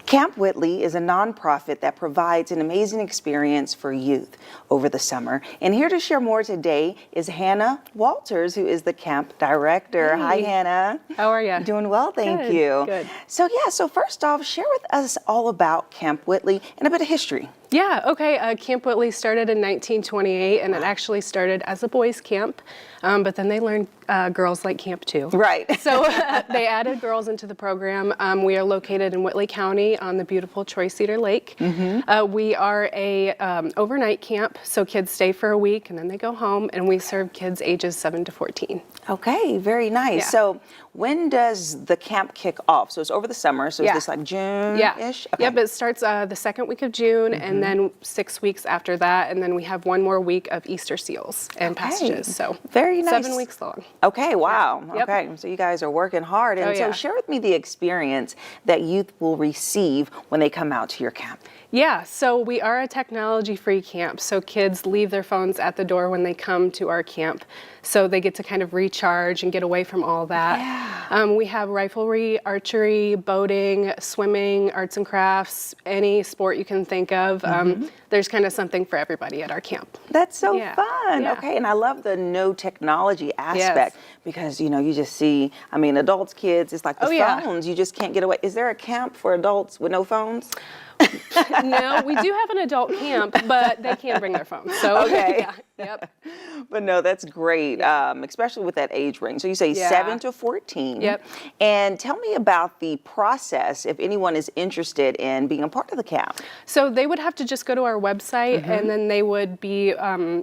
Camp Whitley is a nonprofit that provides an amazing experience for youth over the summer. And here to share more today is Hannah Walters, who is the camp director. Hey. Hi, Hannah. How are you? Doing well, thank Good, you. good. So first off, share with us all about Camp Whitley and a bit of history. Yeah, okay. Camp Whitley started in 1928, and it actually started as a boys' camp, but then they learned girls like camp too. Right. So they added girls into the program. We are located in Whitley County on the beautiful Troy Cedar Lake. We are a overnight camp, so kids stay for a week and then they go home, and we serve kids ages 7 to 14. Okay, very nice. Yeah. So when does the camp kick off? So it's over the summer, so is this like June-ish? Yeah. Okay. Yep, it starts the second week of June, and then 6 weeks after that, and then we have one more week of Easter seals and passages. So very nice. 7 weeks long. Okay, wow. Yep. Okay, so you guys are working hard. And so share with me the experience that youth will receive when they come out to your camp. Yeah, so we are a technology-free camp, so kids leave their phones at the door when they come to our camp, so they get to kind of recharge and get away from all that. Yeah. We have riflery, archery, boating, swimming, arts and crafts, any sport you can think of. There's kind of something for everybody at our camp. That's so Yeah. fun. Yeah. Okay, and I love the no technology aspect because, you know, you just see, I mean, adults, kids, it's like the phones, you just can't get away. Is there a camp for adults with no phones? No, we do have an adult camp, but they can bring their phones. So Okay. yeah, yep. But no, that's great, especially with that age range. So you say 7 to 14. Yep. And tell me about the process if anyone is interested in being a part of the camp. So they would have to just go to our website, and then they would be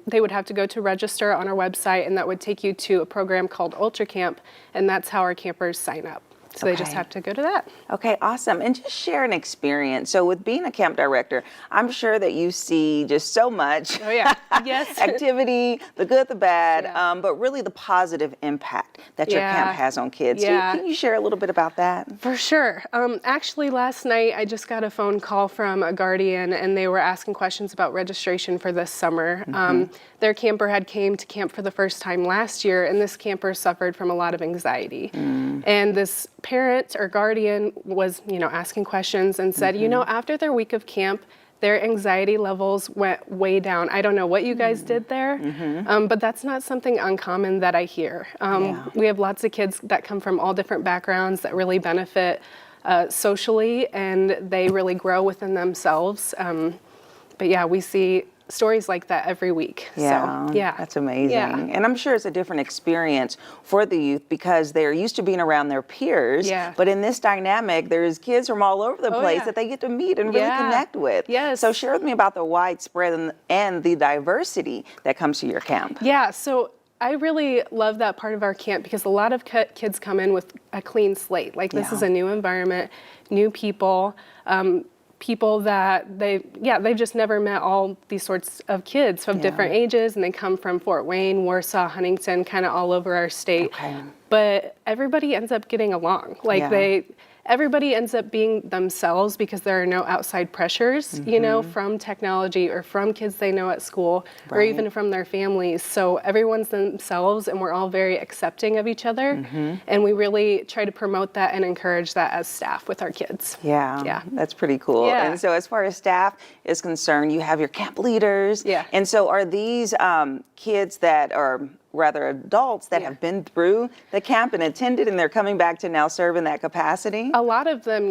they would have to go to register on our website, and that would take you to a program called Ultra Camp, and that's how our campers sign up. So they just have to go to that. Okay, awesome. And just share an experience. So with being a camp director, I'm sure that you see just so much Oh yeah, yes. activity, the good, the bad, but really the positive impact that your camp has on kids. Yeah. Can you share a little bit about that? For sure. Actually, last night I just got a phone call from a guardian, and they were asking questions about registration for this summer. Their camper had came to camp for the first time last year, and this camper suffered from a lot of anxiety. And this parent or guardian was, asking questions and said, after their week of camp, their anxiety levels went way down. I don't know what you guys did there, but that's not something uncommon that I hear. We have lots of kids that come from all different backgrounds that really benefit socially, and they really grow within themselves. But yeah, we see stories like that every week. Yeah, so, yeah. That's amazing. Yeah. And I'm sure it's a different experience for the youth because they're used to being around their peers. Yeah. But in this dynamic, there's kids from all over the place that they get to meet and really connect with. Yes. So share with me about the widespread and the diversity that comes to your camp. Yeah, so I really love that part of our camp because a lot of kids come in with a clean slate. Like this is a new environment, new people, people that they've just never met all these sorts of kids from different ages, and they come from Fort Wayne, Warsaw, Huntington, kind of all over our state. Okay. But everybody ends up getting along. Like everybody ends up being themselves because there are no outside pressures, from technology or from kids they know at school or even from their families. So everyone's themselves, and we're all very accepting of each other. And we really try to promote that and encourage that as staff with our kids. Yeah, that's pretty cool. Yeah. And so as far as staff is concerned, you have your camp leaders. Yeah. And so are these kids that are rather adults that have been through the camp and attended, and they're coming back to now serve in that capacity? A lot of them,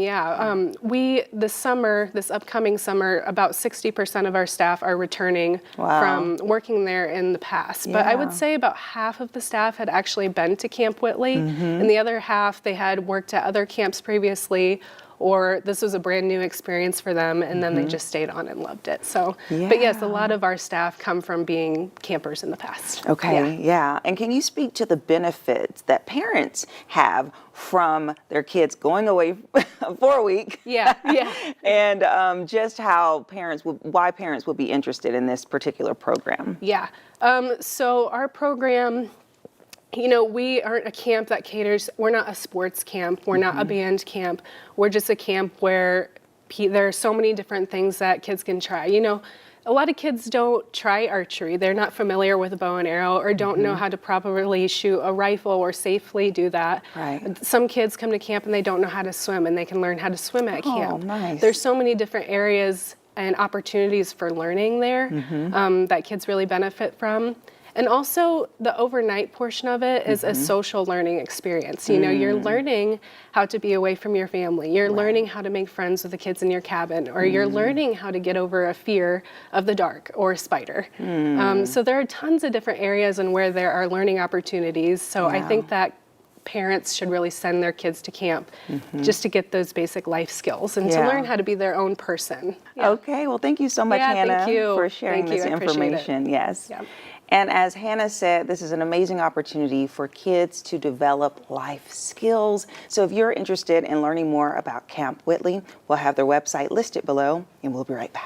this upcoming summer, about 60% of our staff are returning from working there in the past. But I would say about half of the staff had actually been to Camp Whitley, and the other half, they had worked at other camps previously, or this was a brand new experience for them, and then they just stayed on and loved it. So, but yes, a lot of our staff come from being campers in the past. Okay, yeah. And can you speak to the benefits that parents have from their kids going away for a week? Yeah. And just why parents would be interested in this particular program? Yeah. So our program, we aren't a camp that caters, we're not a sports camp, we're not a band camp, we're just a camp where there are so many different things that kids can try. a lot of kids don't try archery. They're not familiar with a bow and arrow or don't know how to properly shoot a rifle or safely do that. Right. Some kids come to camp and they don't know how to swim, and they can learn how to swim at camp. Nice. There's so many different areas and opportunities for learning there that kids really benefit from. And also the overnight portion of it is a social learning experience. You know, you're learning how to be away from your family. You're learning how to make friends with the kids in your cabin, or you're learning how to get over a fear of the dark or a spider. So there are tons of different areas and where there are learning opportunities. So I think that parents should really send their kids to camp just to get those basic life skills and to learn how to be their own person. Okay, well, thank you so much, Yeah, Hannah, thank you. for sharing Thank you. this I appreciate it. information. Yes. Yeah. And as Hannah said, this is an amazing opportunity for kids to develop life skills. So if you're interested in learning more about Camp Whitley, we'll have their website listed below, and we'll be right back.